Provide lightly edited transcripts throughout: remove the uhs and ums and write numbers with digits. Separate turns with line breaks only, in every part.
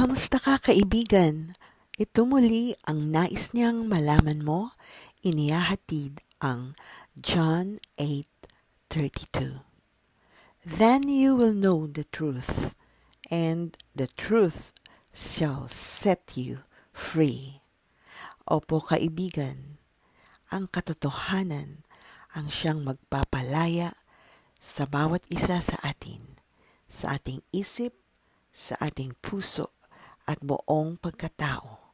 Kamusta ka, kaibigan? Ito muli ang nais niyang malaman mo, inihahatid ang John 8:32. Then you will know the truth, and the truth shall set you free. Opo, kaibigan, ang katotohanan ang siyang magpapalaya sa bawat isa sa atin, sa ating isip, sa ating puso at buong pagkatao.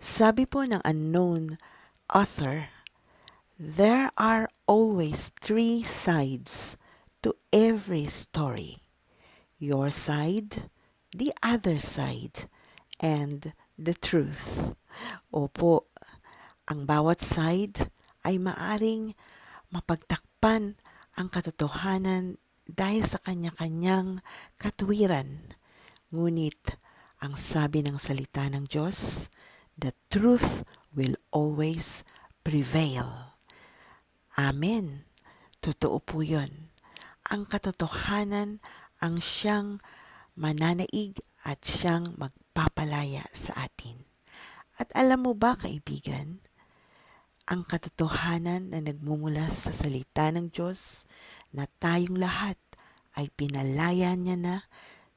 Sabi po ng unknown author, there are always three sides to every story. Your side, the other side, and the truth. Opo, ang bawat side ay maaring mapagtakpan ang katotohanan dahil sa kanya-kanyang katwiran. Ngunit, ang sabi ng salita ng Diyos, the truth will always prevail. Amen. Totoo po yun. Ang katotohanan ang siyang mananaig at siyang magpapalaya sa atin. At alam mo ba, kaibigan, ang katotohanan na nagmumula sa salita ng Diyos na tayong lahat ay pinalaya niya na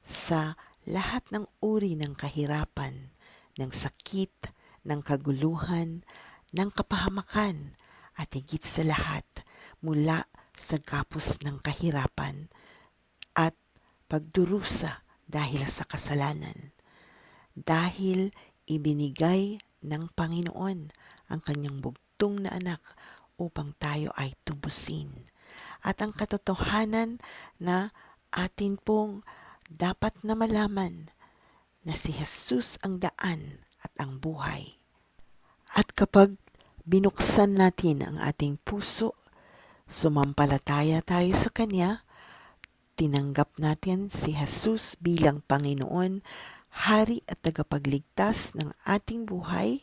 sa lahat ng uri ng kahirapan, ng sakit, ng kaguluhan, ng kapahamakan, at higit sa lahat mula sa gapos ng kahirapan at pagdurusa dahil sa kasalanan. Dahil ibinigay ng Panginoon ang kanyang bugtong na anak upang tayo ay tubusin. At ang katotohanan na atin pong dapat na malaman na si Jesus ang daan at ang buhay. At kapag binuksan natin ang ating puso, sumampalataya tayo sa Kanya, tinanggap natin si Jesus bilang Panginoon, Hari at tagapagligtas ng ating buhay,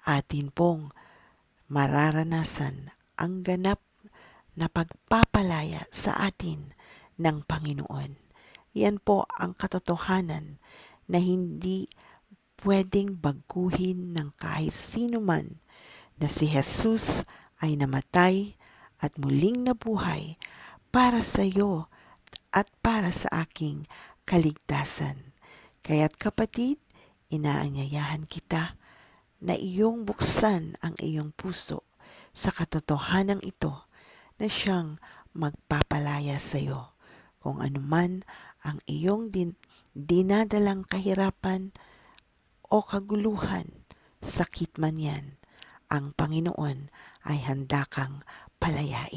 atin pong mararanasan ang ganap na pagpapalaya sa atin ng Panginoon. Yan po ang katotohanan na hindi pwedeng baguhin ng kahit sino man na si Jesus ay namatay at muling nabuhay para sa iyo at para sa aking kaligtasan. Kaya't kapatid, inaanyayahan kita na iyong buksan ang iyong puso sa katotohanan ito na siyang magpapalaya sa iyo. Kung anuman ang iyong dinadalang kahirapan o kaguluhan, sakit man yan, ang Panginoon ay handa kang palayain.